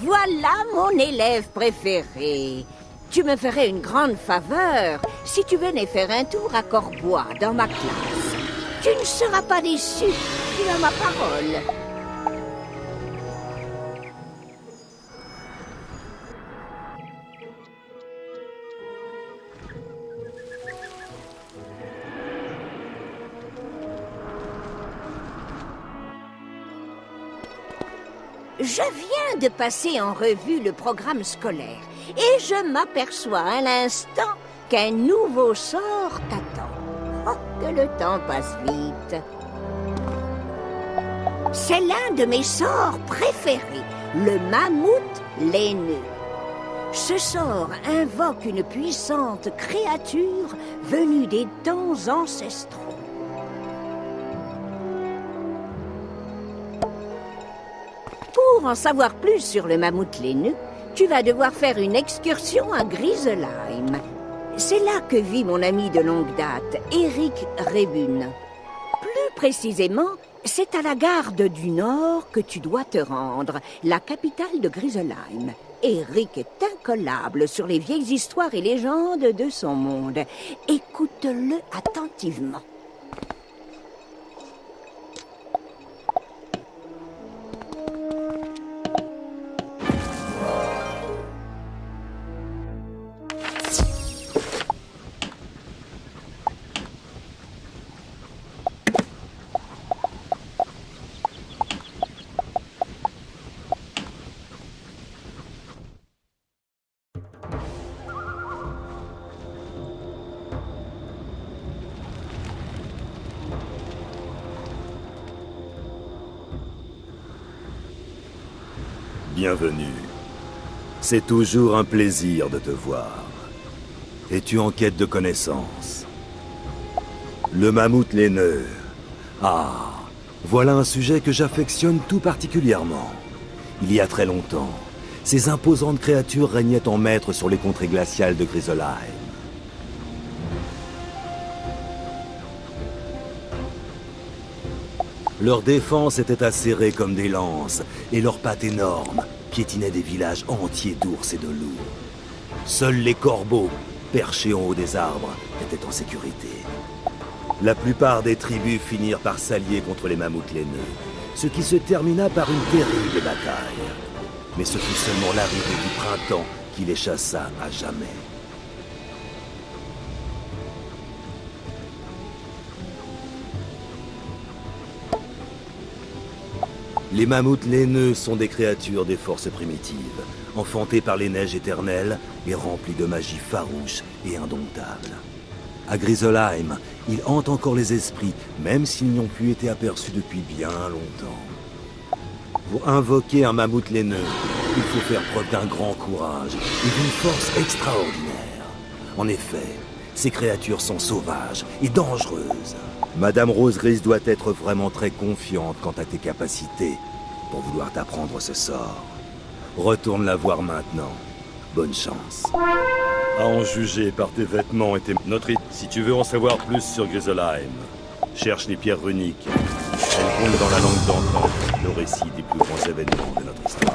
voilà mon élève préféré. Tu me ferais une grande faveur si tu venais faire un tour à Corbois, dans ma classe. Tu ne seras pas déçu, tu as ma parole. Je viens de passer en revue le programme scolaire et je m'aperçois à l'instant qu'un nouveau sort t'attend. Oh, que le temps passe vite. C'est l'un de mes sorts préférés, le mammouth laineux. Ce sort invoque une puissante créature venue des temps ancestraux. Pour en savoir plus sur le mammouth laineux, tu vas devoir faire une excursion à Griselheim. C'est là que vit mon ami de longue date, Eric Rebun. Plus précisément, c'est à la garde du Nord que tu dois te rendre, la capitale de Griselheim. Eric est incollable sur les vieilles histoires et légendes de son monde. Écoute-le attentivement. Bienvenue. C'est toujours un plaisir de te voir. Es-tu en quête de connaissances? Le mammouth laineux. Ah, voilà un sujet que j'affectionne tout particulièrement. Il y a très longtemps, ces imposantes créatures régnaient en maître sur les contrées glaciales de Griselheim. Leurs défenses étaient acérées comme des lances, et leurs pattes énormes piétinaient des villages entiers d'ours et de loups. Seuls les corbeaux, perchés en haut des arbres, étaient en sécurité. La plupart des tribus finirent par s'allier contre les mammouths laineux, ce qui se termina par une terrible bataille. Mais ce fut seulement l'arrivée du printemps qui les chassa à jamais. Les mammouths laineux sont des créatures des forces primitives, enfantées par les neiges éternelles et remplies de magie farouche et indomptable. À Griselheim, ils hantent encore les esprits, même s'ils n'ont plus été aperçus depuis bien longtemps. Pour invoquer un mammouth laineux, il faut faire preuve d'un grand courage et d'une force extraordinaire. En effet, ces créatures sont sauvages et dangereuses. Madame Rosegris doit être vraiment très confiante quant à tes capacités pour vouloir t'apprendre ce sort. Retourne la voir maintenant. Bonne chance. À en juger par tes vêtements et tes... Si tu veux en savoir plus sur Griselheim, cherche les pierres runiques. Elles comptent dans la langue d'antan le récit des plus grands événements de notre histoire.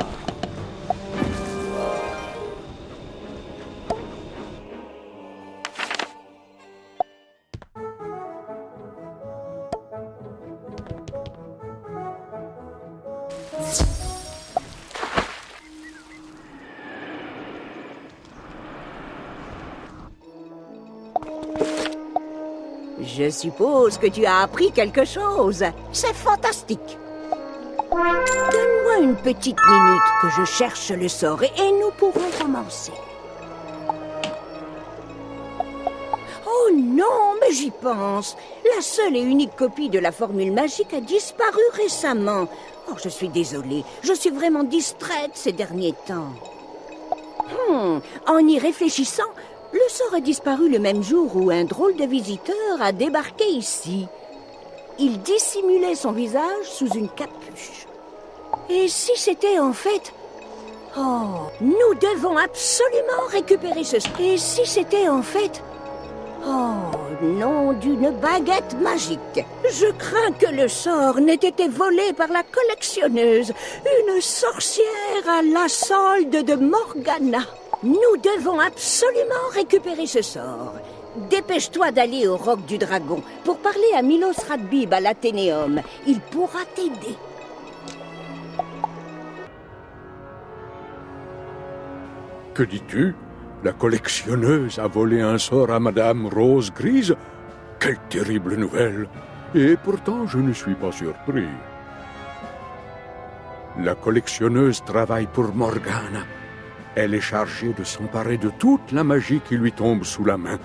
Je suppose que tu as appris quelque chose. C'est fantastique. Donne-moi une petite minute que je cherche le sort et nous pourrons commencer. Oh non, mais j'y pense. La seule et unique copie de la formule magique a disparu récemment. Oh, je suis désolée. Je suis vraiment distraite ces derniers temps. En y réfléchissant, le sort a disparu le même jour où un drôle de visiteur a débarqué ici. Il dissimulait son visage sous une capuche. Et si c'était en fait... Oh, nous devons absolument récupérer ce... Et si c'était en fait... Oh, nom d'une baguette magique. Je crains que le sort n'ait été volé par la collectionneuse, une sorcière à la solde de Morgana. Nous devons absolument récupérer ce sort. Dépêche-toi d'aller au Roc du Dragon pour parler à Milos Radbib à l'Athénéum. Il pourra t'aider. Que dis-tu? La collectionneuse a volé un sort à Madame Rose Grise? Quelle terrible nouvelle! Et pourtant, je ne suis pas surpris. La collectionneuse travaille pour Morgana. Elle est chargée de s'emparer de toute la magie qui lui tombe sous la main.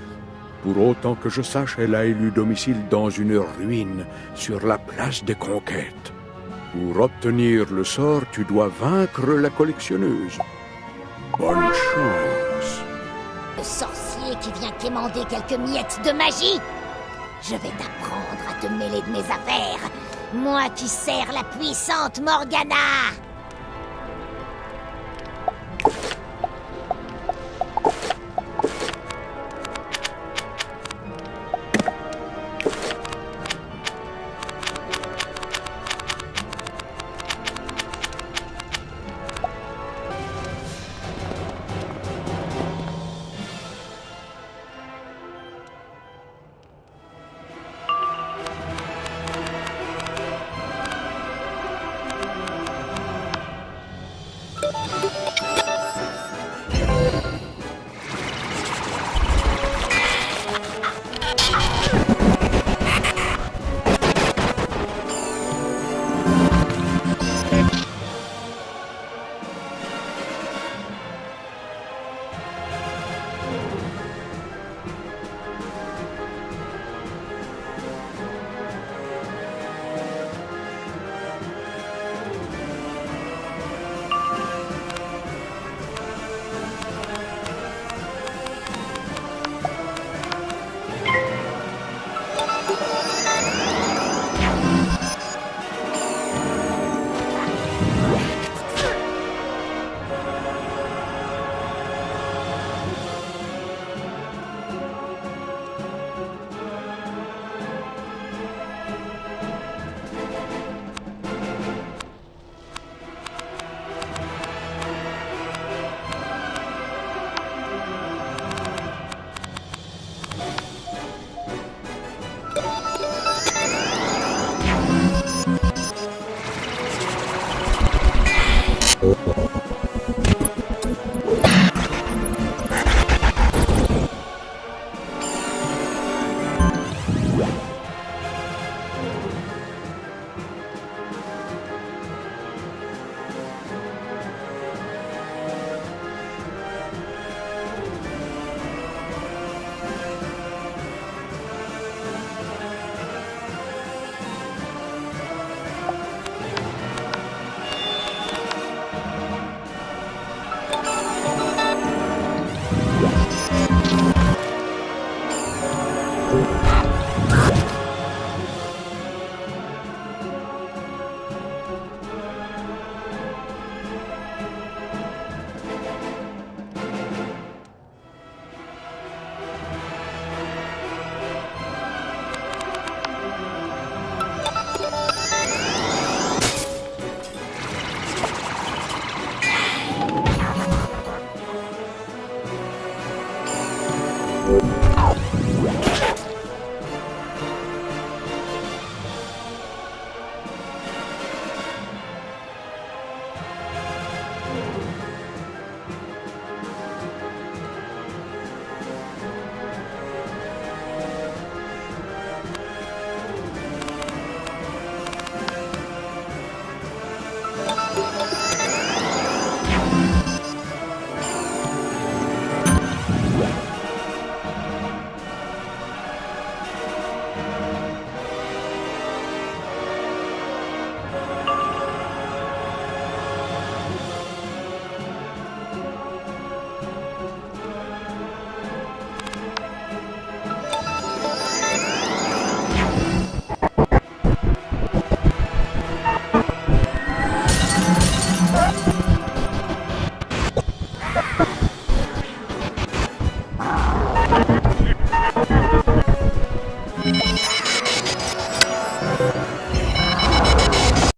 Pour autant que je sache, elle a élu domicile dans une ruine sur la place des Conquêtes. Pour obtenir le sort, tu dois vaincre la collectionneuse. Bonne chance. Le sorcier qui vient quémander quelques miettes de magie. Je vais t'apprendre à te mêler de mes affaires. Moi qui sers la puissante Morgana.